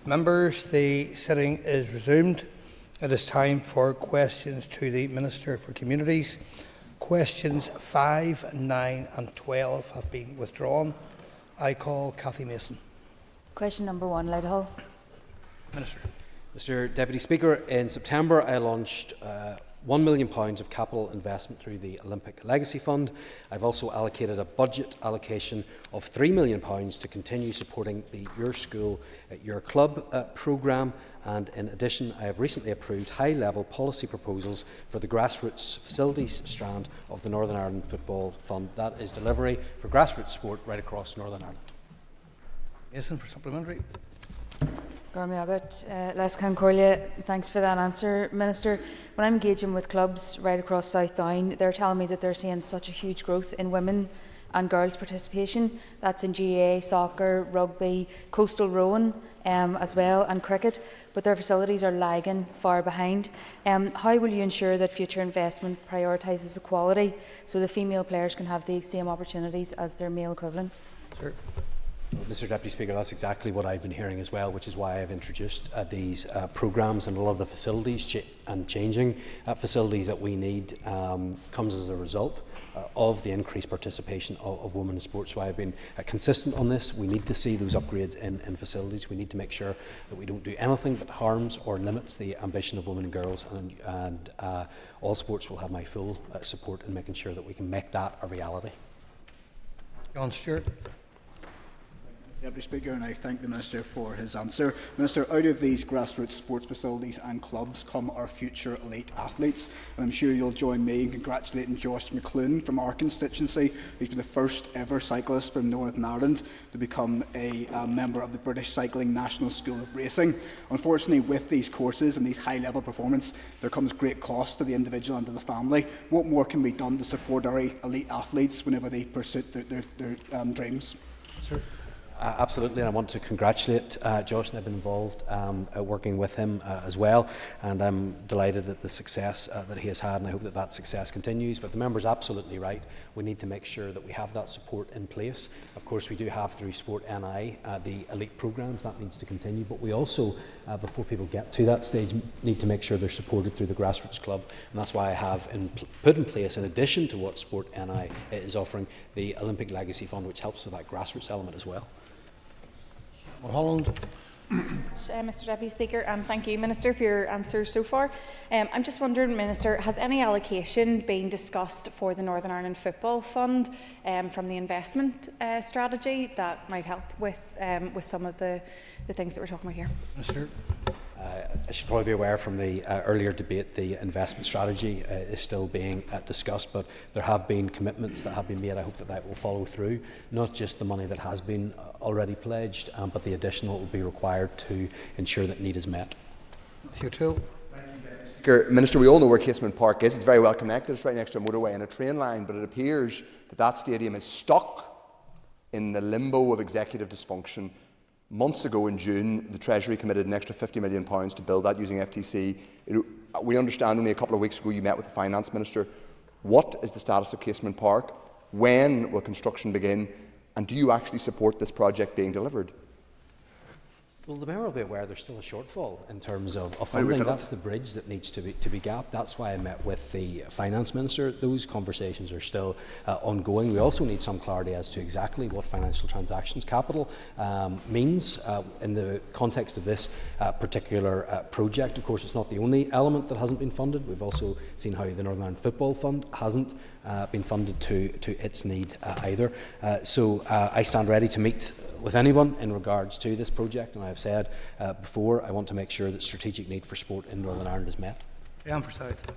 Members, the sitting is resumed. It is time for questions to the Minister for Communities. Questions 5, 9 and 12 have been withdrawn. I call Cathy Mason. Question number 1, Lighthill. Minister. Mr Deputy Speaker, in September I launched £1 million of capital investment through the Olympic Legacy Fund. I've also allocated a budget allocation of £3 million to continue supporting the Your School at Your Club programme, and in addition I have recently approved high-level policy proposals for the grassroots facilities strand of the Northern Ireland Football Fund. That is delivery for grassroots sport right across Northern Ireland. Mason for supplementary. Les Concordia, thanks for that answer, Minister. When I'm engaging with clubs right across South Down, they're telling me that they're seeing such a huge growth in women and girls' participation. That's in GAA, soccer, rugby, coastal rowing as well, and cricket, but their facilities are lagging far behind. How will you ensure that future investment prioritises equality so the female players can have the same opportunities as their male equivalents? Sir. Well, Mr Deputy Speaker, that's exactly what I've been hearing as well, which is why I've introduced these programmes, and a lot of the facilities and changing facilities that we need comes as a result of the increased participation of women in sports. Why I've been consistent on this. We need to see those upgrades in facilities. We need to make sure that we don't do anything that harms or limits the ambition of women and girls, and all sports will have my full support in making sure that we can make that a reality. John Stewart. Deputy Speaker, and I thank the Minister for his answer. Minister, out of these grassroots sports facilities and clubs come our future elite athletes, and I'm sure you'll join me in congratulating Josh McClune from our constituency, who's been the first ever cyclist from Northern Ireland to become a member of the British Cycling National School of Racing. Unfortunately, with these courses and these high-level performance, there comes great cost to the individual and to the family. What more can be done to support our elite athletes whenever they pursue their dreams? Sir. Absolutely, and I want to congratulate Josh, and I've been involved working with him as well, and I'm delighted at the success that he has had, and I hope that that success continues. But the member's absolutely right. We need to make sure that we have that support in place. Of course, we do have through Sport NI the elite programmes that needs to continue, but we also, before people get to that stage, need to make sure they're supported through the grassroots club, and that's why I have put in place, in addition to what Sport NI is offering, the Olympic Legacy Fund, which helps with that grassroots element as well. Holland. Mr Deputy Speaker, thank you, Minister, for your answers so far. I'm just wondering, Minister, has any allocation been discussed for the Northern Ireland Football Fund from the investment strategy that might help with some of the things that we're talking about here? Minister. I should probably be aware from the earlier debate the investment strategy is still being discussed, but there have been commitments that have been made. I hope that that will follow through, not just the money that has been already pledged, but the additional will be required to ensure that need is met. Matthew Toole. Minister, we all know where Casement Park is. It's very well connected. It's right next to a motorway and a train line, but it appears that that stadium is stuck in the limbo of executive dysfunction. Months ago in June, the Treasury committed an extra £50 million to build that using FTC. We understand only a couple of weeks ago you met with the Finance Minister. What is the status of Casement Park? When will construction begin? And do you actually support this project being delivered? Well, the Mayor will be aware there's still a shortfall in terms of funding. That's the bridge that needs to be gapped. That's why I met with the Finance Minister. Those conversations are still ongoing. We also need some clarity as to exactly what financial transactions capital means in the context of this particular project. Of course, it's not the only element that hasn't been funded. We've also seen how the Northern Ireland Football Fund hasn't been funded to its need either. So I stand ready to meet with anyone in regards to this project, and I have said before, I want to make sure that strategic need for sport in Northern Ireland is met. Forsyth.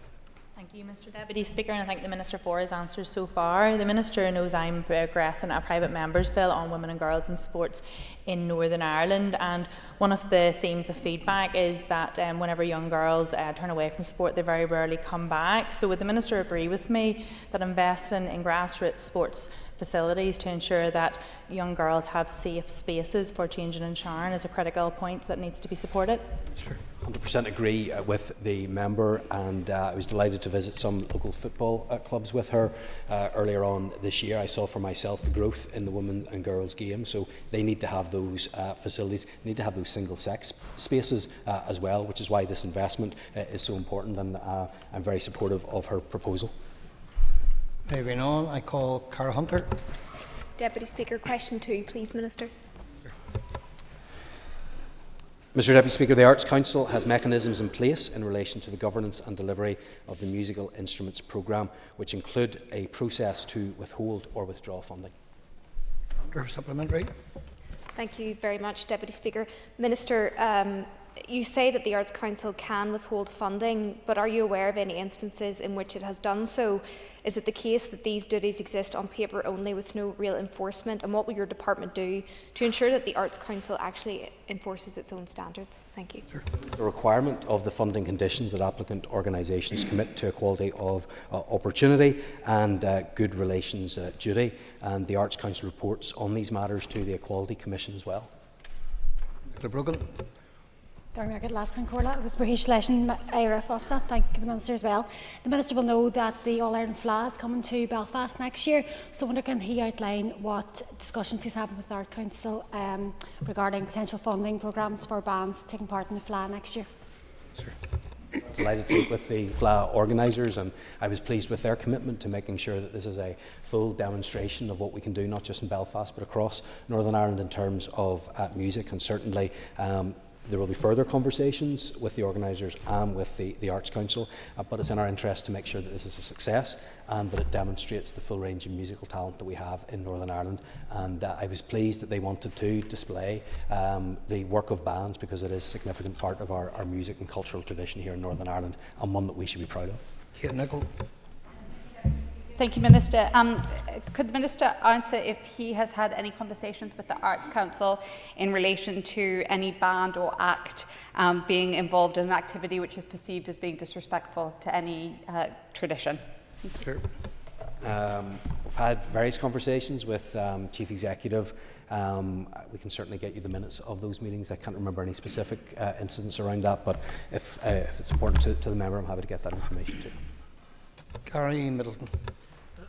Thank you, Mr Deputy Speaker, and I thank the Minister for his answers so far. The Minister knows I'm progressing a private members bill on women and girls in sports in Northern Ireland, and one of the themes of feedback is that whenever young girls turn away from sport, they very rarely come back. So would the Minister agree with me that investing in grassroots sports facilities to ensure that young girls have safe spaces for changing and showering is a critical point that needs to be supported? Sure. 100% agree with the member, and I was delighted to visit some local football clubs with her earlier on this year. I saw for myself the growth in the women and girls game, so they need to have those facilities, need to have those single-sex spaces as well, which is why this investment is so important, and I'm very supportive of her proposal. Moving on, I call Cara Hunter. Deputy Speaker, question 2, please, Minister. Mr Deputy Speaker, the Arts Council has mechanisms in place in relation to the governance and delivery of the Musical Instruments Programme, which include a process to withhold or withdraw funding. Hunter, supplementary. Thank you very much, Deputy Speaker. Minister, you say that the Arts Council can withhold funding, but are you aware of any instances in which it has done so? Is it the case that these duties exist on paper only with no real enforcement? And what will your department do to ensure that the Arts Council actually enforces its own standards? Thank you. The requirement of the funding conditions that applicant organisations commit to equality of opportunity and good relations duty, and the Arts Council reports on these matters to the Equality Commission as well. Nicola Brogan. Thank you, the Minister as well. The Minister will know that the All-Ireland Fleadh is coming to Belfast next year, so I wonder can he outline what discussions he's having with the Art Council regarding potential funding programmes for bands taking part in the Fleadh next year? Sure. Delighted to meet with the Fleadh organisers, and I was pleased with their commitment to making sure that this is a full demonstration of what we can do, not just in Belfast but across Northern Ireland in terms of music, and certainly there will be further conversations with the organisers and with the Arts Council, but it's in our interest to make sure that this is a success and that it demonstrates the full range of musical talent that we have in Northern Ireland. And I was pleased that they wanted to display the work of bands, because it is a significant part of our music and cultural tradition here in Northern Ireland, and one that we should be proud of. Kate Nicholl. Thank you, Minister. Could the Minister answer if he has had any conversations with the Arts Council in relation to any band or act being involved in an activity which is perceived as being disrespectful to any tradition? Sure. We've had various conversations with Chief Executive. We can certainly get you the minutes of those meetings. I can't remember any specific incidents around that, but if it's important to the member, I'm happy to get that information too. Gary Middleton.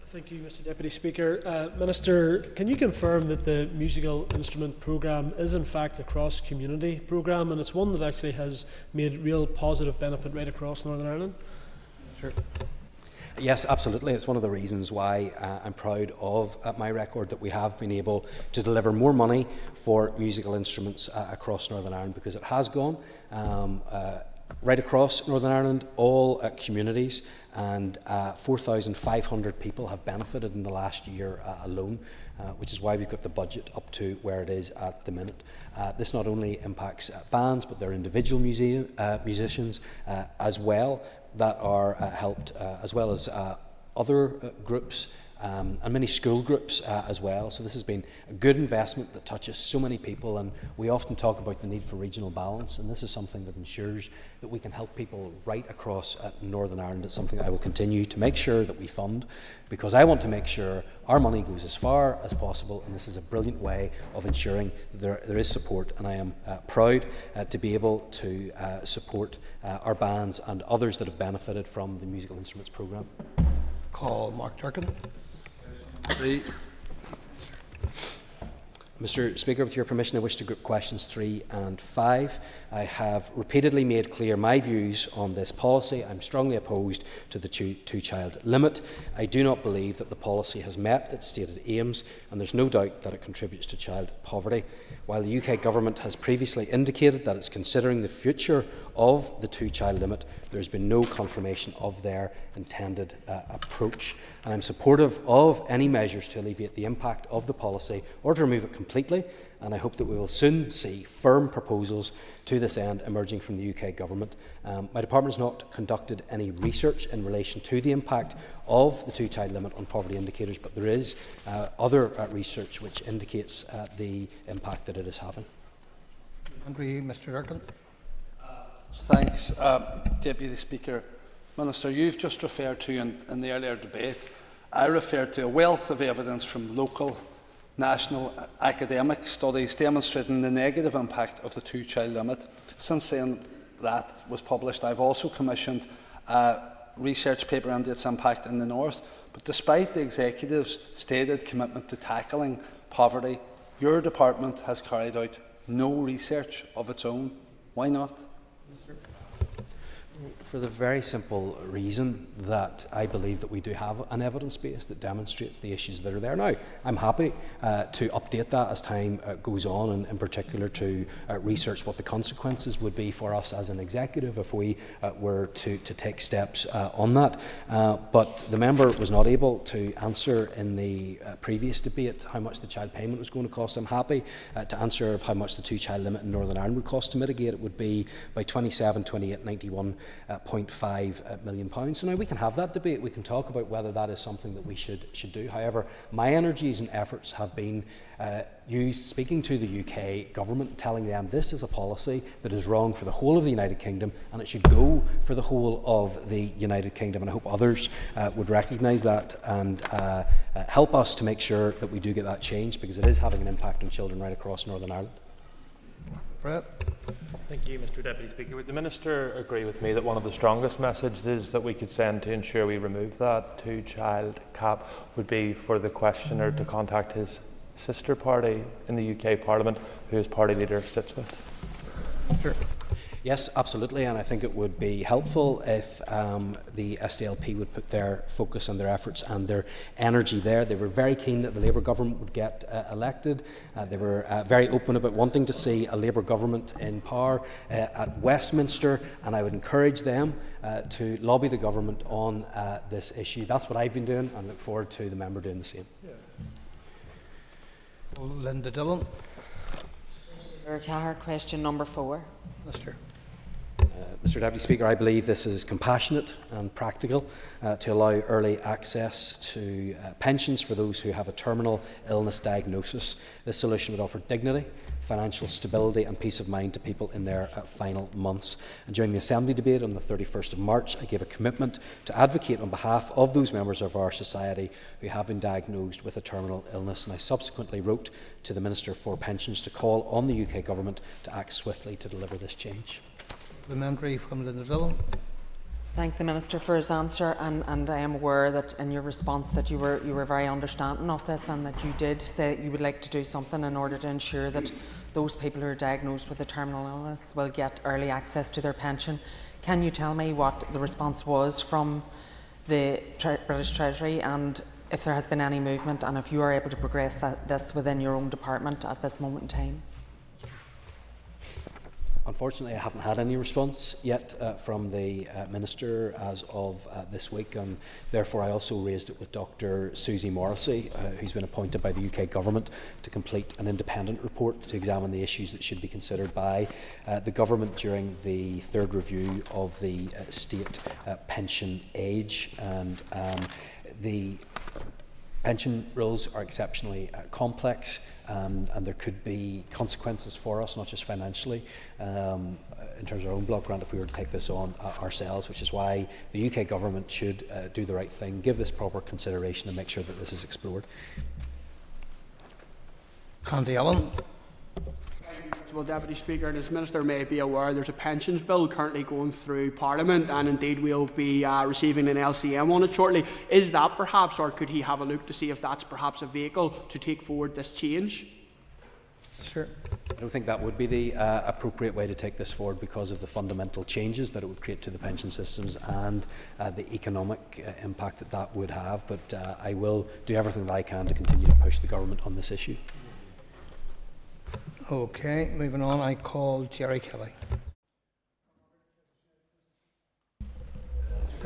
Thank you, Mr Deputy Speaker. Minister, can you confirm that the musical instrument programme is in fact a cross-community programme, and it's one that actually has made real positive benefit right across Northern Ireland? Sure. Yes, absolutely. It's one of the reasons why I'm proud of my record, that we have been able to deliver more money for musical instruments across Northern Ireland, because it has gone right across Northern Ireland, all communities, and 4,500 people have benefited in the last year alone, which is why we've got the budget up to where it is at the minute. This not only impacts bands, but their individual musicians as well that are helped, as well as other groups and many school groups as well. So this has been a good investment that touches so many people, and we often talk about the need for regional balance, and this is something that ensures that we can help people right across Northern Ireland. It's something I will continue to make sure that we fund, because I want to make sure our money goes as far as possible, and this is a brilliant way of ensuring that there is support, and I am proud to be able to support our bands and others that have benefited from the Musical Instruments Programme. Call Mark Durkin. Mr Speaker, with your permission, I wish to group questions 3 and 5. I have repeatedly made clear my views on this policy. I'm strongly opposed to the two-child limit. I do not believe that the policy has met its stated aims, and there's no doubt that it contributes to child poverty. While the UK Government has previously indicated that it's considering the future of the two-child limit, there's been no confirmation of their intended approach. And I'm supportive of any measures to alleviate the impact of the policy or to remove it completely, and I hope that we will soon see firm proposals to this end emerging from the UK Government. My department has not conducted any research in relation to the impact of the two-child limit on poverty indicators, but there is other research which indicates the impact that it is having. Mr Durkin. Thanks, Deputy Speaker. Minister, you've just referred to in the earlier debate, I referred to a wealth of evidence from local, national, academic studies demonstrating the negative impact of the two-child limit. Since then, that was published. I've also commissioned a research paper on its impact in the North. But despite the Executive's stated commitment to tackling poverty, your department has carried out no research of its own. Why not? For the very simple reason that I believe that we do have an evidence base that demonstrates the issues that are there now. I'm happy to update that as time goes on, and in particular to research what the consequences would be for us as an executive if we were to take steps on that. But the member was not able to answer in the previous debate how much the child payment was going to cost. I'm happy to answer of how much the two-child limit in Northern Ireland would cost to mitigate. It would be by 27, 28, 91 £0.5 million. So now we can have that debate. We can talk about whether that is something that we should do. However, my energies and efforts have been used speaking to the UK government, telling them this is a policy that is wrong for the whole of the United Kingdom and it should go for the whole of the United Kingdom. And I hope others would recognise that and help us to make sure that we do get that changed, because it is having an impact on children right across Northern Ireland. Brett. Thank you, Mr Deputy Speaker. Would the Minister agree with me that one of the strongest messages that we could send to ensure we remove that two-child cap would be for the questioner to contact his sister party in the UK Parliament, who his party leader sits with? Sure. Yes, absolutely, and I think it would be helpful if the SDLP would put their focus and their efforts and their energy there. They were very keen that the Labour government would get elected. They were very open about wanting to see a Labour government in power at Westminster, and I would encourage them to lobby the government on this issue. That's what I've been doing, and look forward to the member doing the same. Linda Dillon. Question number 4. Mr Deputy Speaker, I believe this is compassionate and practical to allow early access to pensions for those who have a terminal illness diagnosis. This solution would offer dignity, financial stability and peace of mind to people in their final months. And during the Assembly debate on the 31st of March, I gave a commitment to advocate on behalf of those members of our society who have been diagnosed with a terminal illness, and I subsequently wrote to the Minister for Pensions to call on the UK Government to act swiftly to deliver this change. Supplementary from Linda Dillon. Thank the Minister for his answer, and I am aware that in your response that you were very understanding of this, and that you did say that you would like to do something in order to ensure that those people who are diagnosed with a terminal illness will get early access to their pension. Can you tell me what the response was from the British Treasury, and if there has been any movement, and if you are able to progress this within your own department at this moment in time? Unfortunately, I haven't had any response yet from the Minister as of this week, and therefore I also raised it with Dr Susie Morrissey, who's been appointed by the UK Government to complete an independent report to examine the issues that should be considered by the Government during the third review of the state pension age. And the pension rules are exceptionally complex, and there could be consequences for us, not just financially, in terms of our own block grant if we were to take this on ourselves, which is why the UK Government should do the right thing, give this proper consideration and make sure that this is explored. Andy Allen. Well, Deputy Speaker, and as Minister may be aware, there's a pensions bill currently going through Parliament, and indeed we'll be receiving an LCM on it shortly. Is that perhaps, or could he have a look to see if that's perhaps a vehicle to take forward this change? Sure. I don't think that would be the appropriate way to take this forward, because of the fundamental changes that it would create to the pension systems and the economic impact that that would have. But I will do everything that I can to continue to push the Government on this issue. Okay, moving on, I call Jerry Kelly.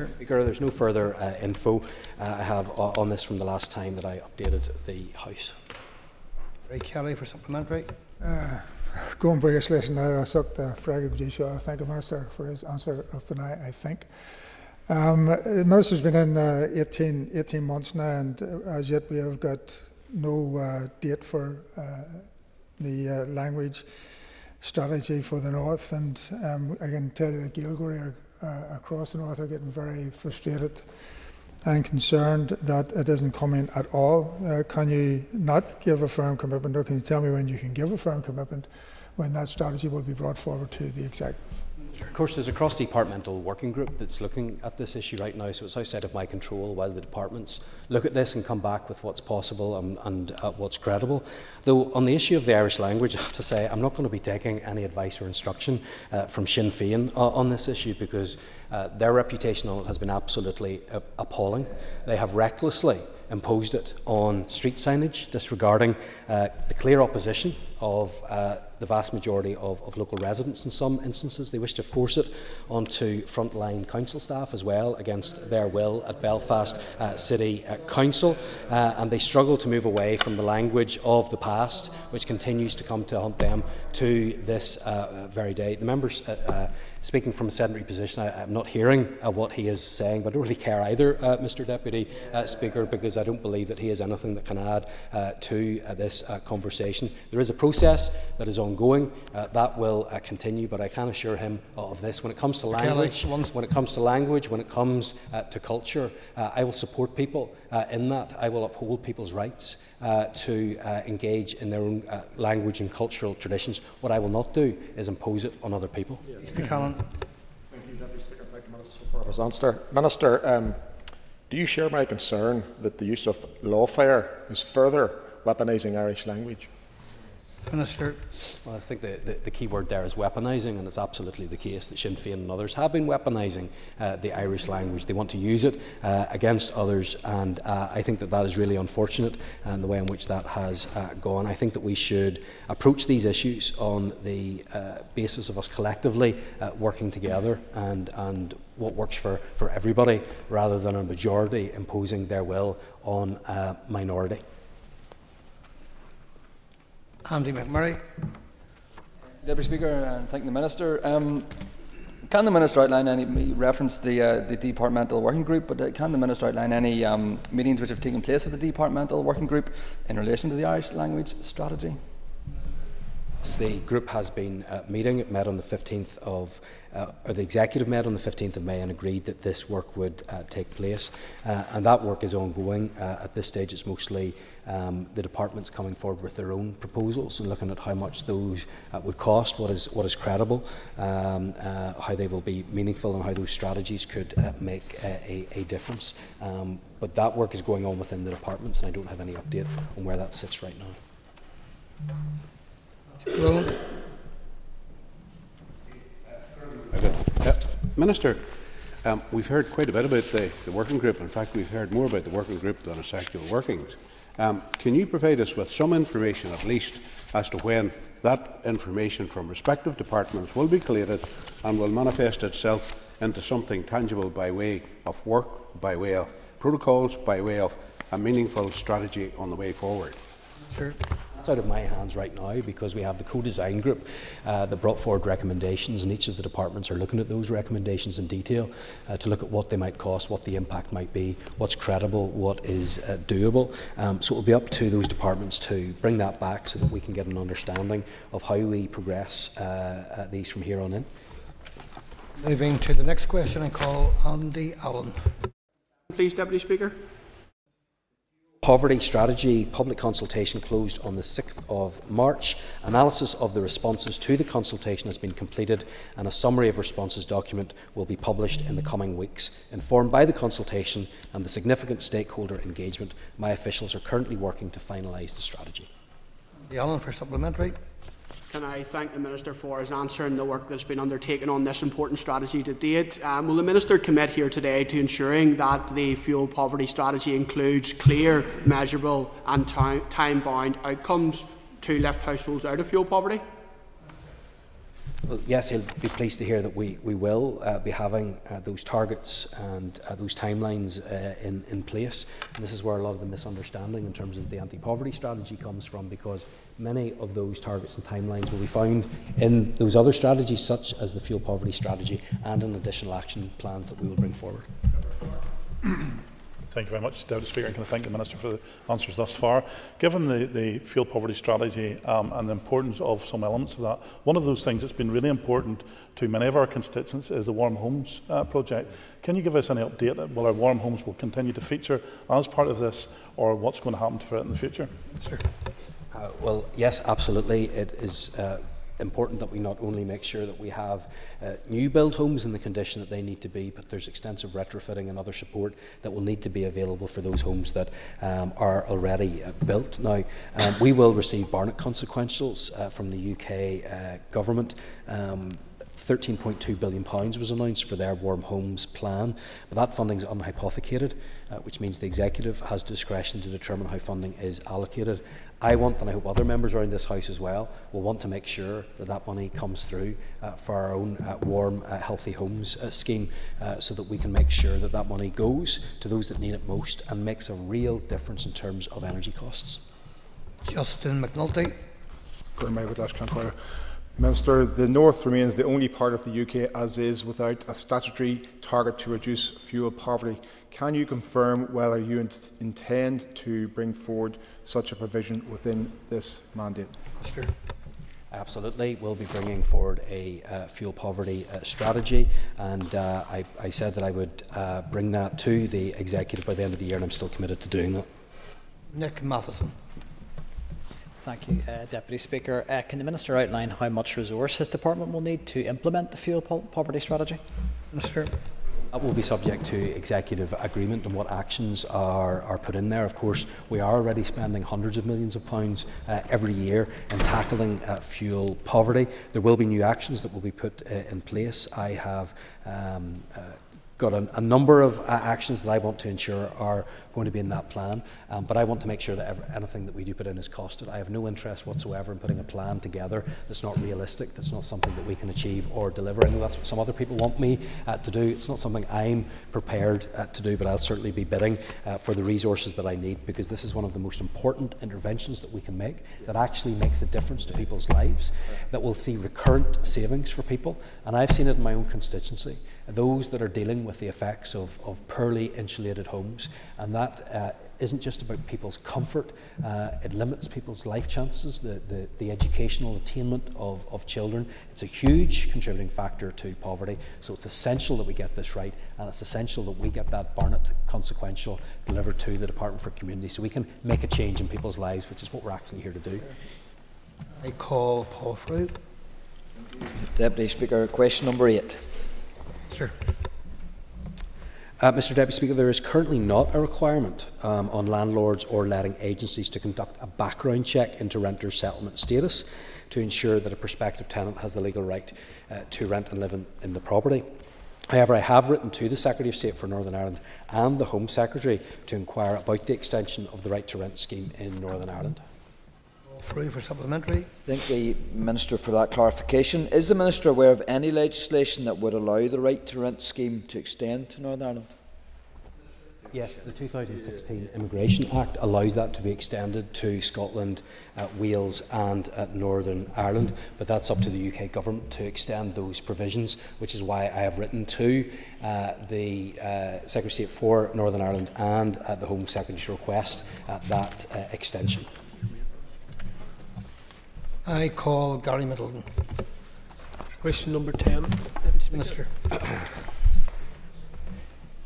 Speaker, there's no further info I have on this from the last time that I updated the House. Jerry Kelly for supplementary. Going briefly, listen, I sucked the Fraggy Bajisha. I thank the Minister for his answer of tonight, I think. The Minister's been in 18 months now, and as yet we have got no date for the language strategy for the North, and I can tell you that Gaelgore across the North are getting very frustrated and concerned that it isn't coming at all. Can you not give a firm commitment, or can you tell me when you can give a firm commitment when that strategy will be brought forward to the Executive? Of course, there's a cross-departmental working group that's looking at this issue right now, so it's outside of my control while the departments look at this and come back with what's possible and what's credible. Though on the issue of the Irish language, I have to say I'm not going to be taking any advice or instruction from Sinn Féin on this issue, because their reputation on it has been absolutely appalling. They have recklessly imposed it on street signage, disregarding the clear opposition of the vast majority of local residents. In some instances, they wish to force it onto frontline council staff as well, against their will, at Belfast City Council, and they struggle to move away from the language of the past, which continues to come to haunt them to this very day. The members speaking from a sedentary position, I'm not hearing what he is saying, but I don't really care either, Mr Deputy Speaker, because I don't believe that he has anything that can add to this conversation. There is a process that is ongoing that will continue, but I can assure him of this: when it comes to language, when it comes to culture, I will support people in that. I will uphold people's rights to engage in their own language and cultural traditions. What I will not do is impose it on other people. Speaker Callan. Thank you, Deputy Speaker. Thank the Minister for his answer. Minister, do you share my concern that the use of lawfare is further weaponising Irish language? Minister. Well, I think the key word there is weaponising, and it's absolutely the case that Sinn Féin and others have been weaponising the Irish language. They want to use it against others, and I think that is really unfortunate, and the way in which that has gone. I think that we should approach these issues on the basis of us collectively working together and what works for everybody, rather than a majority imposing their will on a minority. Andy McMurray. Deputy Speaker, and thank the Minister. Can the Minister outline any, we referenced the departmental working group, but can the Minister outline any meetings which have taken place with the departmental working group in relation to the Irish language strategy? The group has been meeting. It met on the 15th of, or the executive met on the 15th of May and agreed that this work would take place. And that work is ongoing. At this stage, it's mostly the departments coming forward with their own proposals and looking at how much those would cost, what is credible, how they will be meaningful, and how those strategies could make a difference. But that work is going on within the departments, and I don't have any update on where that sits right now. Minister, we've heard quite a bit about the working group. In fact, we've heard more about the working group than its actual workings. Can you provide us with some information, at least, as to when that information from respective departments will be collated and will manifest itself into something tangible by way of work, by way of protocols, by way of a meaningful strategy on the way forward? Sure. It's out of my hands right now, because we have the co-design group that brought forward recommendations, and each of the departments are looking at those recommendations in detail to look at what they might cost, what the impact might be, what's credible, what is doable. So it will be up to those departments to bring that back so that we can get an understanding of how we progress these from here on in. Moving to the next question, I call Andy Allen. Please, Deputy Speaker. Poverty strategy public consultation closed on the 6th of March. Analysis of the responses to the consultation has been completed, and a summary of responses document will be published in the coming weeks. Informed by the consultation and the significant stakeholder engagement, my officials are currently working to finalise the strategy. Andy Allen for supplementary. Can I thank the Minister for his answer and the work that's been undertaken on this important strategy to date. Will the Minister commit here today to ensuring that the fuel poverty strategy includes clear, measurable and time-bound outcomes to lift households out of fuel poverty? Well, yes, he'll be pleased to hear that we will be having those targets and those timelines in place. And this is where a lot of the misunderstanding in terms of the anti-poverty strategy comes from, because many of those targets and timelines will be found in those other strategies, such as the fuel poverty strategy, and in additional action plans that we will bring forward. Thank you very much, Deputy Speaker, and can I thank the Minister for the answers thus far. Given the fuel poverty strategy and the importance of some elements of that, one of those things that's been really important to many of our constituents is the Warm Homes project. Can you give us any update? Will our Warm Homes will continue to feature as part of this, or what's going to happen to it in the future? Well, yes, absolutely. It is important that we not only make sure that we have new build homes in the condition that they need to be, but there's extensive retrofitting and other support that will need to be available for those homes that are already built. Now, we will receive Barnett consequentials from the UK government. £13.2 billion was announced for their Warm Homes plan, but that funding is unhypothecated, which means the Executive has discretion to determine how funding is allocated. I want, and I hope other members around this House as well, will want to make sure that that money comes through for our own Warm Healthy Homes scheme, so that we can make sure that that money goes to those that need it most and makes a real difference in terms of energy costs. Justin McNulty. Minister, the North remains the only part of the UK as is without a statutory target to reduce fuel poverty. Can you confirm whether you intend to bring forward such a provision within this mandate? Sure. Absolutely, we'll be bringing forward a fuel poverty strategy, and I said that I would bring that to the Executive by the end of the year, and I'm still committed to doing that. Nick Matheson. Thank you, Deputy Speaker. Can the Minister outline how much resource his department will need to implement the fuel poverty strategy? Minister. That will be subject to executive agreement and what actions are put in there. Of course, we are already spending hundreds of millions of pounds every year in tackling fuel poverty. There will be new actions that will be put in place. I have got a number of actions that I want to ensure are going to be in that plan, but I want to make sure that anything that we do put in is costed. I have no interest whatsoever in putting a plan together that's not realistic, that's not something that we can achieve or deliver. I know that's what some other people want me to do. It's not something I'm prepared to do, but I'll certainly be bidding for the resources that I need, because this is one of the most important interventions that we can make that actually makes a difference to people's lives, that will see recurrent savings for people. And I've seen it in my own constituency. Those that are dealing with the effects of poorly insulated homes, and that isn't just about people's comfort, it limits people's life chances, the educational attainment of children. It's a huge contributing factor to poverty, so it's essential that we get this right, and it's essential that we get that Barnett consequential delivered to the Department for Community so we can make a change in people's lives, which is what we're actually here to do. I call Paul Frew. Deputy Speaker, question number 8. Sure. Mr Deputy Speaker, there is currently not a requirement on landlords or letting agencies to conduct a background check into renters' settlement status to ensure that a prospective tenant has the legal right to rent and live in the property. However, I have written to the Secretary of State for Northern Ireland and the Home Secretary to inquire about the extension of the right to rent scheme in Northern Ireland. Free for supplementary. Thank the Minister for that clarification. Is the Minister aware of any legislation that would allow the right to rent scheme to extend to Northern Ireland? Yes, the 2016 Immigration Act allows that to be extended to Scotland, Wales and Northern Ireland, but that's up to the UK Government to extend those provisions, which is why I have written to the Secretary of State for Northern Ireland and the Home Secretary to request that extension. I call Gary Middleton. Question number 10, Deputy Minister.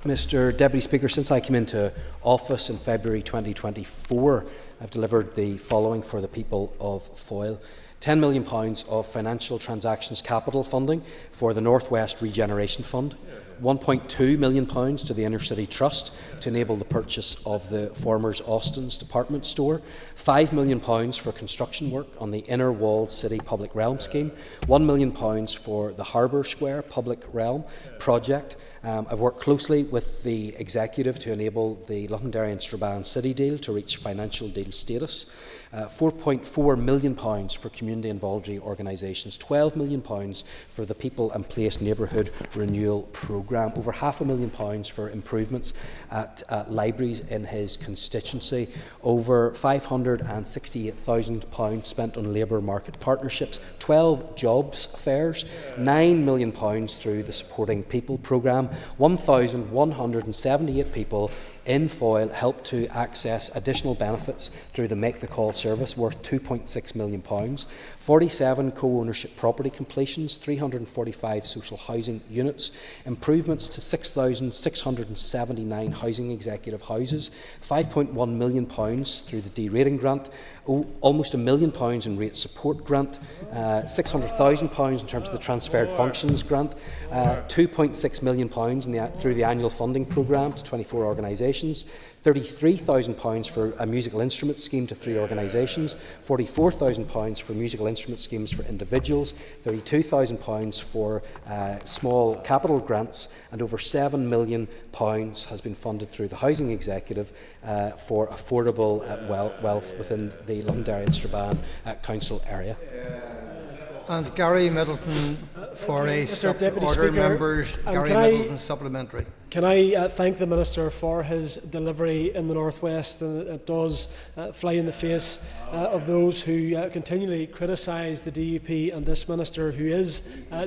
Mr Deputy Speaker, since I came into office in February 2024, I've delivered the following for the people of Foyle. £10 million of financial transactions capital funding for the North West Regeneration Fund, £1.2 million to the Inner City Trust to enable the purchase of the former Austin's department store, £5 million for construction work on the Inner Walled City Public Realm scheme, £1 million for the Harbour Square Public Realm project. I've worked closely with the Executive to enable the Londonderry and Strabane City deal to reach financial deal status. £4.4 million for community and voluntary organisations, £12 million for the People and Place Neighbourhood Renewal Programme, over £500,000 for improvements at libraries in his constituency, over £568,000 spent on labour market partnerships, 12 jobs fairs, £9 million through the Supporting People Programme, 1,178 people in Foyle help to access additional benefits through the Make the Call service worth £2.6 million, 47 co-ownership property completions, 345 social housing units, improvements to 6,679 housing executive houses, £5.1 million through the D-rating grant, almost £1 million in rate support grant, £600,000 in terms of the transferred functions grant, £2.6 million through the annual funding programme to 24 organisations, £33,000 for a musical instrument scheme to 3 organisations, £44,000 for musical instrument schemes for individuals, £32,000 for small capital grants, and over £7 million has been funded through the Housing Executive for affordable wealth within the Londonderry and Strabane Council area. And Gary Middleton for a order members. Gary Middleton supplementary. Can I thank the Minister for his delivery in the North West? And it does fly in the face of those who continually criticise the DUP and this Minister who is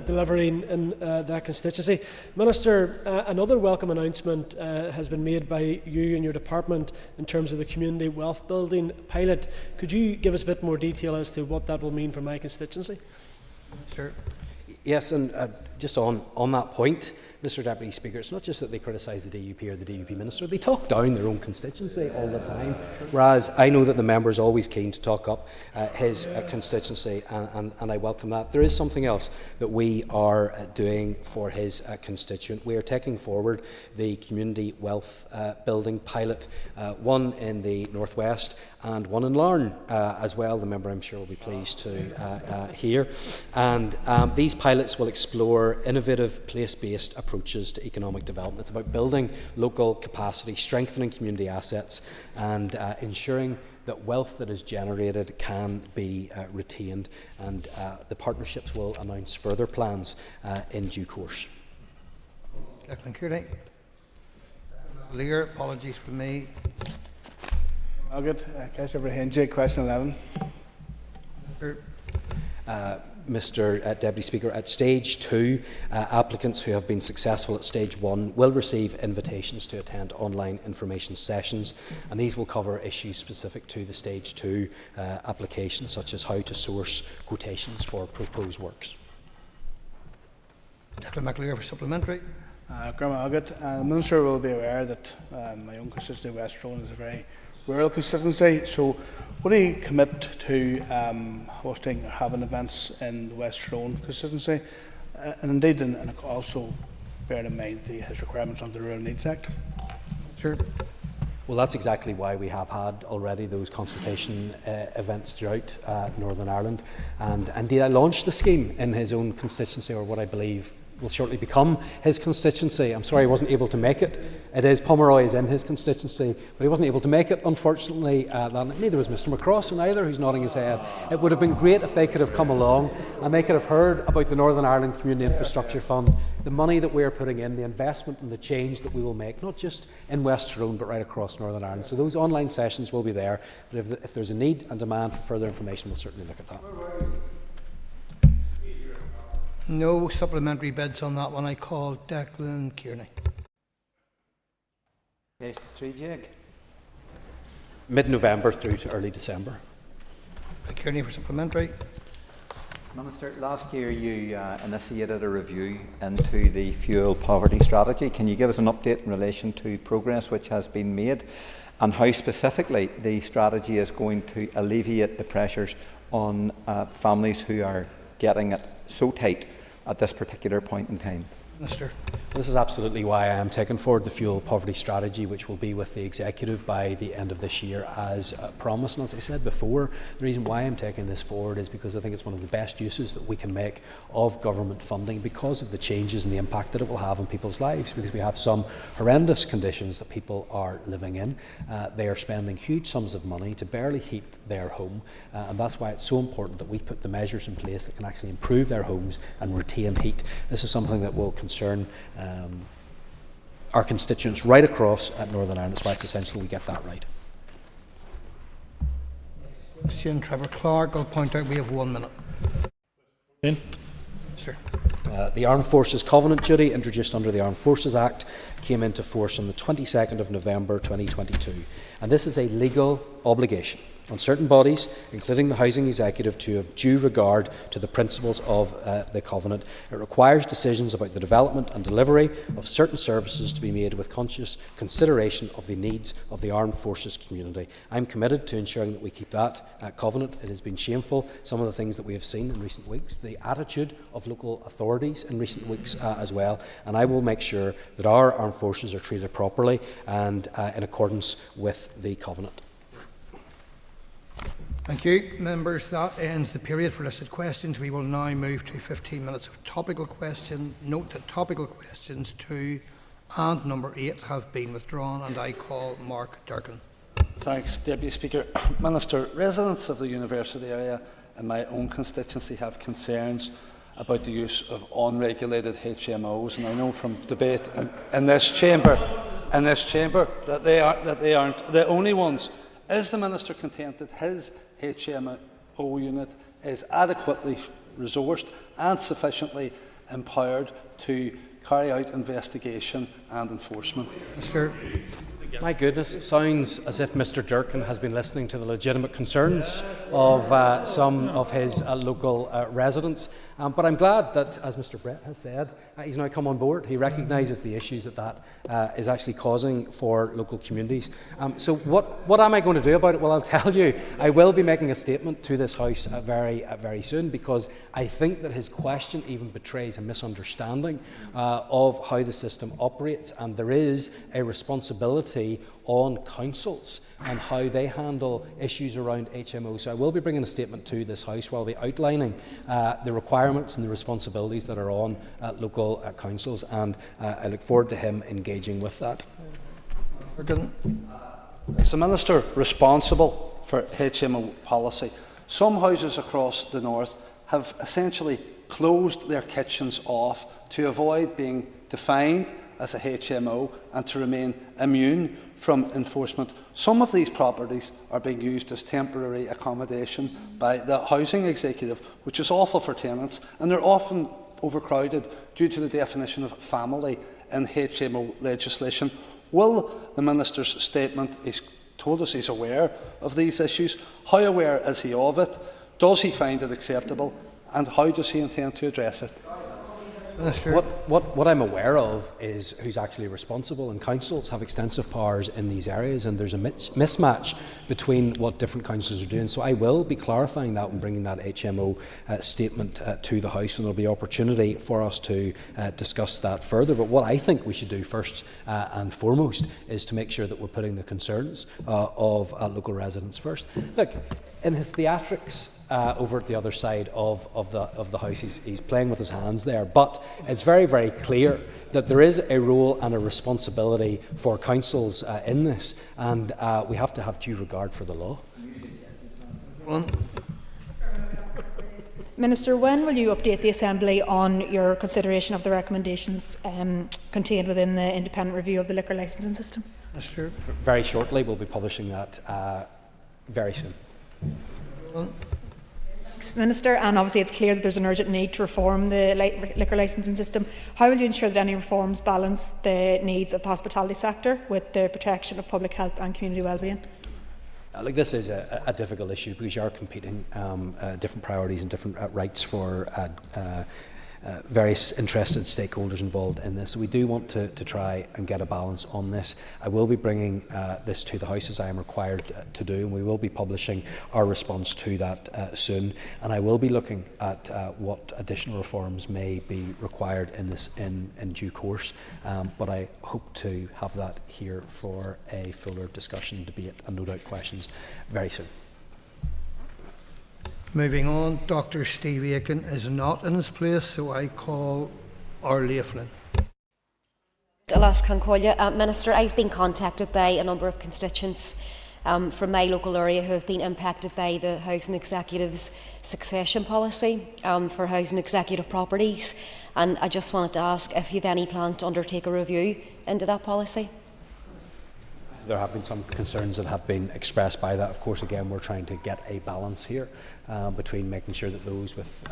delivering in that constituency. Minister, another welcome announcement has been made by you and your department in terms of the community wealth building pilot. Could you give us a bit more detail as to what that will mean for my constituency? Sure. Yes, and just on that point, Mr Deputy Speaker, it's not just that they criticise the DUP or the DUP Minister, they talk down their own constituency all the time, whereas I know that the member is always keen to talk up his constituency, and I welcome that. There is something else that we are doing for his constituent. We are taking forward the community wealth building pilot, one in the North West and one in Larne as well. The member, I'm sure, will be pleased to hear. And these pilots will explore innovative place-based approaches to economic development. It's about building local capacity, strengthening community assets, and ensuring that wealth that is generated can be retained. And the partnerships will announce further plans in due course. Declan Kearney. Lear, apologies from me. I'll get Councillor Brahenji, question 11. Mr Deputy Speaker, at Stage 2, applicants who have been successful at Stage 1 will receive invitations to attend online information sessions, and these will cover issues specific to the Stage 2 application, such as how to source quotations for proposed works. Declan McAleer for supplementary. The Minister will be aware that my own constituency, West Rowan, is a very rural constituency, so would he commit to hosting or having events in the West Rowan constituency, and indeed and also bearing in mind his requirements under the Rural Needs Act? Sure. Well, that's exactly why we have had already those consultation events throughout Northern Ireland, and indeed I launched the scheme in his own constituency, or what I believe will shortly become his constituency. I'm sorry he wasn't able to make it. It is Pomeroy is in his constituency, but he wasn't able to make it, unfortunately. Neither was Mr McCrossan either, who's nodding his head. It would have been great if they could have come along and they could have heard about the Northern Ireland Community Infrastructure Fund, the money that we're putting in, the investment and the change that we will make, not just in West Tyrone, but right across Northern Ireland. So those online sessions will be there, but if there's a need and demand for further information, we'll certainly look at that. No supplementary bids on that one. I call Declan Kearney. Mid-November through to early December. Kearney for supplementary. Minister, last year you initiated a review into the fuel poverty strategy. Can you give us an update in relation to progress which has been made, and how specifically the strategy is going to alleviate the pressures on families who are getting it so tight at this particular point in time? Minister. This is absolutely why I am taking forward the fuel poverty strategy, which will be with the Executive by the end of this year as promised. And as I said before, the reason why I'm taking this forward is because I think it's one of the best uses that we can make of government funding, because of the changes and the impact that it will have on people's lives, because we have some horrendous conditions that people are living in. They are spending huge sums of money to barely heat their home, and that's why it's so important that we put the measures in place that can actually improve their homes and retain heat. This is something that will concern our constituents right across Northern Ireland. That's why it's essential we get that right. Trevor Clark, I'll point out we have 1 minute. In? Sir. The Armed Forces Covenant Duty, introduced under the Armed Forces Act, came into force on the 22nd of November 2022. And this is a legal obligation on certain bodies, including the Housing Executive, to have due regard to the principles of the Covenant. It requires decisions about the development and delivery of certain services to be made with conscious consideration of the needs of the armed forces community. I'm committed to ensuring that we keep that Covenant. It has been shameful, some of the things that we have seen in recent weeks, the attitude of local authorities in recent weeks as well, and I will make sure that our armed forces are treated properly and in accordance with the Covenant. Thank you, members. That ends the period for listed questions. We will now move to 15 minutes of topical question. Note that topical questions 2 and number 8 have been withdrawn, and I call Mark Durkin. Thanks, Deputy Speaker. Minister, residents of the university area in my own constituency have concerns about the use of unregulated HMOs, and I know from debate in this chamber that they aren't the only ones. Is the Minister content that his HMO unit is adequately resourced and sufficiently empowered to carry out investigation and enforcement? Mr. My goodness, it sounds as if Mr Durkin has been listening to the legitimate concerns of some of his local residents. But I'm glad that, as Mr Brett has said, he's now come on board. He recognises the issues that is actually causing for local communities. So what am I going to do about it? Well, I'll tell you, I will be making a statement to this House very soon, because I think that his question even betrays a misunderstanding of how the system operates, and there is a responsibility on councils and how they handle issues around HMOs. So I will be bringing a statement to this House where I'll be outlining the requirements and the responsibilities that are on local councils, and I look forward to him engaging with that. Is the Minister responsible for HMO policy? Some houses across the north have essentially closed their kitchens off to avoid being defined as a HMO and to remain immune from enforcement. Some of these properties are being used as temporary accommodation by the Housing Executive, which is awful for tenants, and they're often overcrowded due to the definition of family in HMO legislation. Will the Minister's statement, he's told us he's aware of these issues, how aware is he of it? Does he find it acceptable? And how does he intend to address it? What I'm aware of is who's actually responsible, and councils have extensive powers in these areas, and there's a mismatch between what different councils are doing. So I will be clarifying that and bringing that HMO statement to the House, and there'll be opportunity for us to discuss that further. But what I think we should do first and foremost is to make sure that we're putting the concerns of local residents first. Look, in his theatrics over at the other side of the House, he's playing with his hands there, but it's very, very clear that there is a role and a responsibility for councils in this, and we have to have due regard for the law. Minister, when will you update the Assembly on your consideration of the recommendations contained within the independent review of the liquor licensing system? Mr. Very shortly, we'll be publishing that very soon. Thanks, Minister, and obviously it's clear that there's an urgent need to reform the liquor licensing system. How will you ensure that any reforms balance the needs of the hospitality sector with the protection of public health and community wellbeing? Look, this is a difficult issue because you are competing different priorities and different rights for various interested stakeholders involved in this. So we do want to try and get a balance on this. I will be bringing this to the House as I am required to do, and we will be publishing our response to that soon. And I will be looking at what additional reforms may be required in this in due course. But I hope to have that here for a fuller discussion, debate and no doubt questions very soon. Moving on, Dr. Steve Aiken is not in his place, so I call Arlia Flynn. Alas Concollia. Minister, I've been contacted by a number of constituents from my local area who have been impacted by the Housing Executive's succession policy for housing executive properties, and I just wanted to ask if you have any plans to undertake a review into that policy. there have been some concerns that have been expressed by that. Of course, again, we're trying to get a balance here between making sure that those with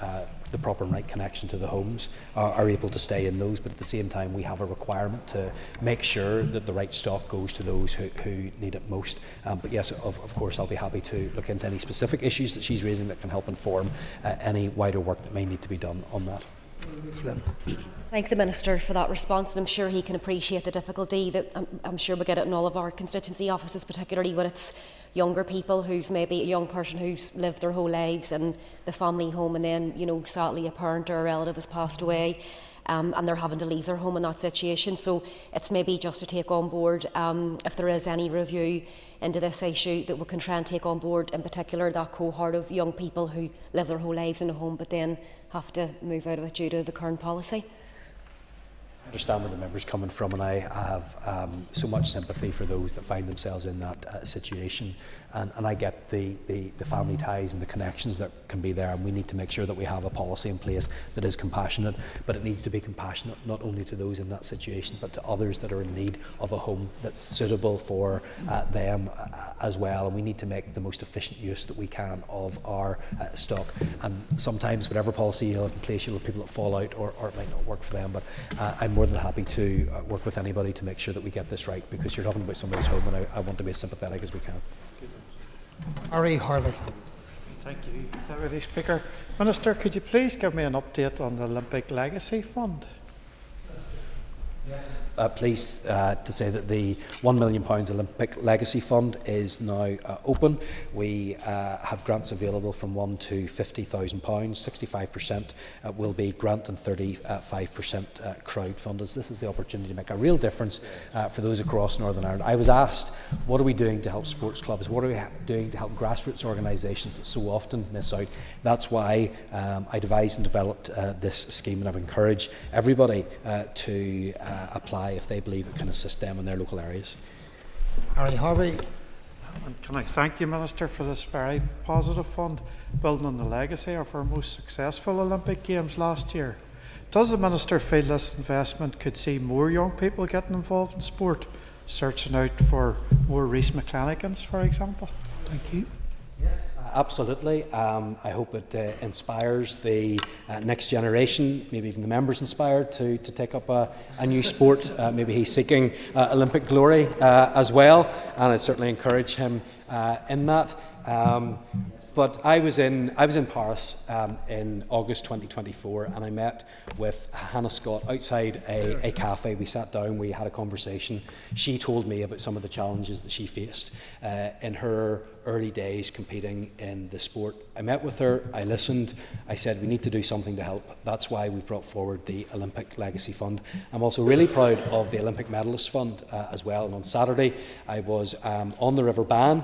the proper and right connection to the homes are able to stay in those, but at the same time we have a requirement to make sure that the right stock goes to those who need it most. But yes, of course, I'll be happy to look into any specific issues that she's raising that can help inform any wider work that may need to be done on that. Flynn. Thank the Minister for that response, and I'm sure he can appreciate the difficulty that I'm sure we get it in all of our constituency offices, particularly when it's younger people who's maybe a young person who's lived their whole lives in the family home, and then, you know, sadly a parent or a relative has passed away, and they're having to leave their home in that situation. So it's maybe just to take on board, if there is any review into this issue, that we can try and take on board in particular that cohort of young people who live their whole lives in a home but then have to move out of it due to the current policy. I understand where the member's coming from, and I have so much sympathy for those that find themselves in that situation. And I get the family ties and the connections that can be there, and we need to make sure that we have a policy in place that is compassionate, but it needs to be compassionate not only to those in that situation but to others that are in need of a home that's suitable for them as well. And we need to make the most efficient use that we can of our stock. And sometimes whatever policy you have in place, you'll have people that fall out or it might not work for them, but I'm more than happy to work with anybody to make sure that we get this right, because you're talking about somebody's home, and I want to be as sympathetic as we can. Harry Harvey. Thank you, Deputy Speaker. Minister, could you please give me an update on the Olympic Legacy Fund? Yes. Pleased to say that the £1 million Olympic Legacy Fund is now open. We have grants available from £1 to £50,000. 65% will be grant and 35% crowd funded. This is the opportunity to make a real difference for those across Northern Ireland. I was asked, what are we doing to help sports clubs? What are we doing to help grassroots organisations that so often miss out? That's why I devised and developed this scheme, and I would encourage everybody to apply if they believe it can assist them in their local areas. Harry Harvey. And can I thank you, Minister, for this very positive fund, building on the legacy of our most successful Olympic Games last year. Does the Minister feel this investment could see more young people getting involved in sport, searching out for more Rhys McClenagans, for example? Thank you. Yes. Absolutely. I hope it inspires the next generation, maybe even the members inspired to take up a new sport. Maybe he's seeking Olympic glory as well, and I'd certainly encourage him in that. But I was in Paris in August 2024, and I met with Hannah Scott outside a cafe. We sat down, we had a conversation. She told me about some of the challenges that she faced in her early days competing in the sport. I met with her, I listened, I said we need to do something to help. That's why we brought forward the Olympic Legacy Fund. I'm also really proud of the Olympic Medalist Fund as well. And on Saturday I was on the River Bann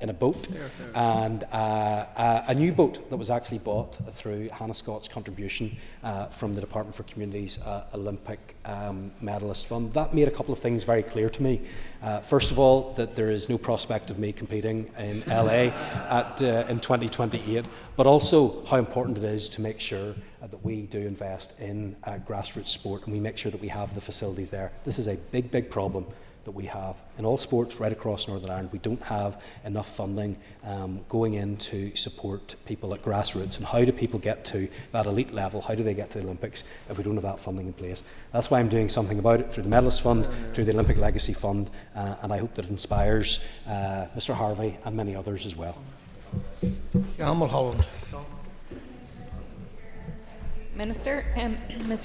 in a boat, and a new boat that was actually bought through Hannah Scott's contribution from the Department for Communities Olympic Medalist Fund. That made a couple of things very clear to me. First of all, that there is no prospect of me competing in LA in 2028, but also how important it is to make sure that we do invest in grassroots sport, and we make sure that we have the facilities there. This is a big, big problem that we have in all sports right across Northern Ireland. We don't have enough funding going in to support people at grassroots. And how do people get to that elite level? How do they get to the Olympics if we don't have that funding in place? That's why I'm doing something about it through the Medalist Fund, through the Olympic Legacy Fund, and I hope that it inspires Mr Harvey and many others as well. Mulholland. Minister,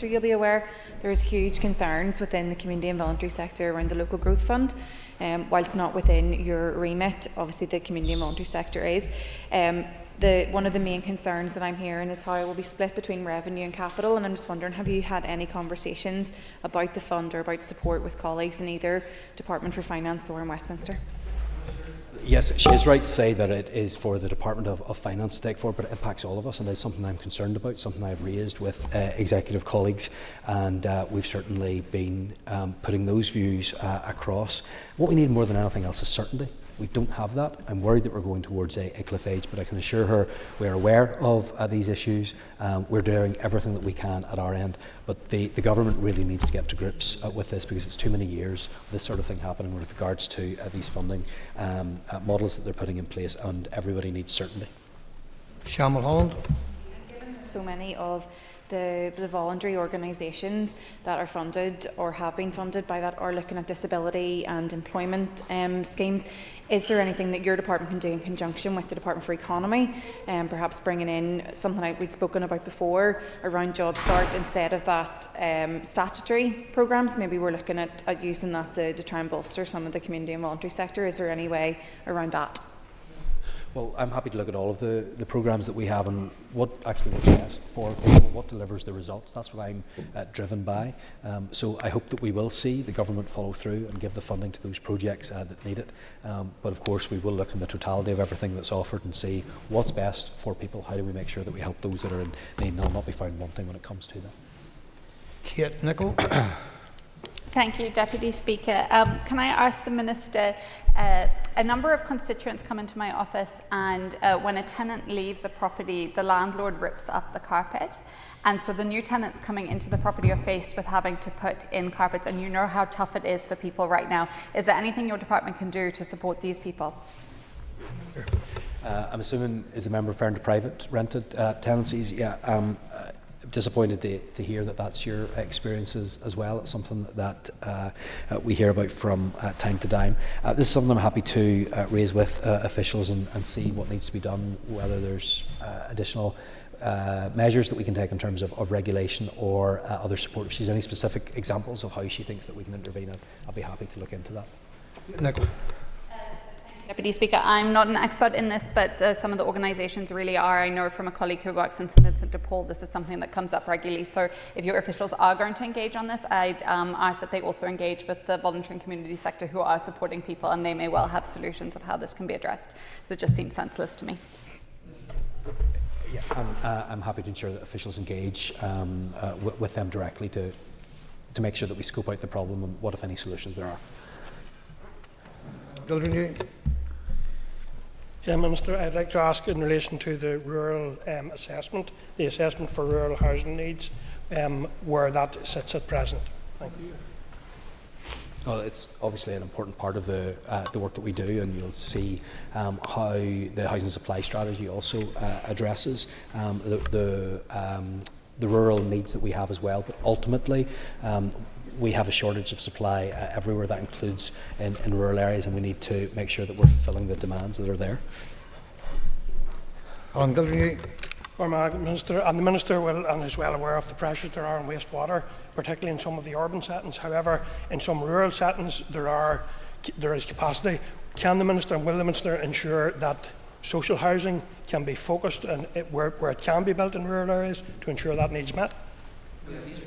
you'll be aware there's huge concerns within the community and voluntary sector around the Local Growth Fund. Whilst not within your remit, obviously the community and voluntary sector is. One of the main concerns that I'm hearing is how it will be split between revenue and capital, and I'm just wondering, have you had any conversations about the fund or about support with colleagues in either Department for Finance or in Westminster? Yes, she is right to say that it is for the Department of Finance to take forward, but it impacts all of us, and it's something I'm concerned about, something I've raised with executive colleagues, and we've certainly been putting those views across. What we need more than anything else is certainty. We don't have that. I'm worried that we're going towards a cliff edge, but I can assure her we're aware of these issues. We're doing everything that we can at our end, but the government really needs to get to grips with this, because it's too many years of this sort of thing happening with regards to these funding models that they're putting in place, and everybody needs certainty. Shamil Holland. So many of the voluntary organisations that are funded or have been funded by that are looking at disability and employment schemes. Is there anything that your department can do in conjunction with the Department for Economy, and perhaps bringing in something like we'd spoken about before around Job Start instead of that statutory programmes? Maybe we're looking at using that to try and bolster some of the community and voluntary sector. Is there any way around that? Well, I'm happy to look at all of the programmes that we have and what actually works best for people, what delivers the results. That's what I'm driven by. So I hope that we will see the government follow through and give the funding to those projects that need it. But of course, we will look in the totality of everything that's offered and see what's best for people. How do we make sure that we help those that are in need and will not be found wanting when it comes to that? Kate Nicholl. Thank you, Deputy Speaker. Can I ask the Minister, a number of constituents come into my office, and when a tenant leaves a property, the landlord rips up the carpet. And so the new tenants coming into the property are faced with having to put in carpets, and you know how tough it is for people right now. Is there anything your department can do to support these people? I'm assuming, is the member referring to private rented tenancies? Yeah. Disappointed to hear that that's your experiences as well. It's something that we hear about from time to time. This is something I'm happy to raise with officials and see what needs to be done, whether there's additional measures that we can take in terms of regulation or other support. If she's any specific examples of how she thinks that we can intervene, I'll be happy to look into that. Nicola. Deputy Speaker, I'm not an expert in this, but some of the organisations really are. I know from a colleague who works in St Vincent de Paul, this is something that comes up regularly. So if your officials are going to engage on this, I'd ask that they also engage with the voluntary and community sector who are supporting people, and they may well have solutions of how this can be addressed. So it just seems senseless to me. Yeah, I'm happy to ensure that officials engage with them directly to make sure that we scope out the problem and what, if any, solutions there are. Yeah, Minister, I'd like to ask in relation to the rural assessment, the assessment for rural housing needs, where that sits at present. Thank you. Well, it's obviously an important part of the work that we do, and you'll see how the housing supply strategy also addresses the rural needs that we have as well. But ultimately, we have a shortage of supply everywhere. That includes in rural areas, and we need to make sure that we're fulfilling the demands that are there. Minister, and the Minister will and is well aware of the pressures there are on wastewater, particularly in some of the urban settings. However, in some rural settings there is capacity. Can the Minister and will the Minister ensure that social housing can be focused and where it can be built in rural areas to ensure that needs met?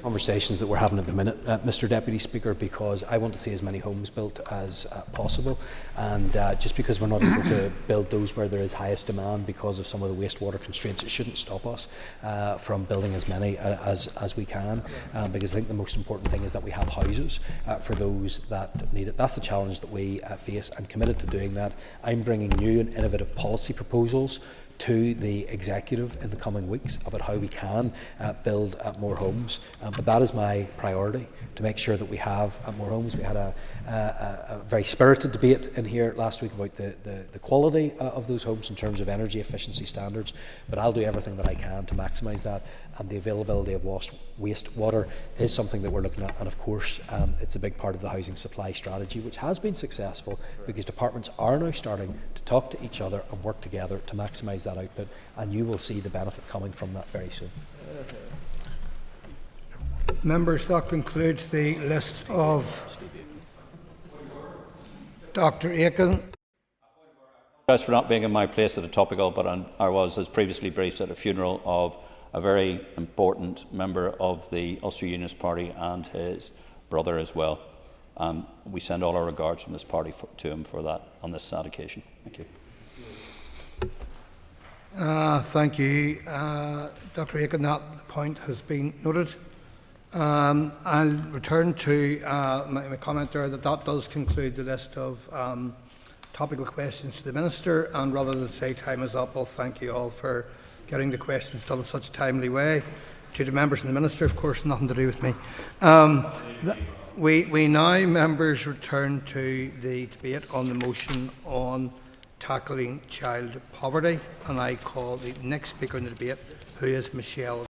Conversations that we're having at the minute, Mr Deputy Speaker, because I want to see as many homes built as possible, and just because we're not able to build those where there is highest demand because of some of the wastewater constraints, it shouldn't stop us from building as many as we can, because I think the most important thing is that we have houses for those that need it. That's the challenge that we face. I'm committed to doing that. I'm bringing new and innovative policy proposals to the executive in the coming weeks about how we can build more homes, but that is my priority, to make sure that we have more homes. We had a very spirited debate in here last week about the quality of those homes in terms of energy efficiency standards, but I'll do everything that I can to maximise that, and the availability of wastewater is something that we're looking at, and of course it's a big part of the housing supply strategy, which has been successful because departments are now starting to talk to each other and work together to maximise that output, and you will see the benefit coming from that very soon. Members, that concludes the list of Dr. Aiken. For not being in my place at a topical, but I was, as previously briefed, at a funeral of a very important member of the Ulster Unionist Party and his brother as well. And we send all our regards from this party to him for that on this sad occasion. Thank you. Thank you, Dr. Aiken. That point has been noted. I'll return to my comment there that does conclude the list of topical questions to the Minister, and rather than say time is up, I'll thank you all for getting the questions done in such a timely way. To the members and the Minister, of course, nothing to do with me. We now, members, return to the debate on the motion on tackling child poverty, and I call the next speaker in the debate, who is Michelle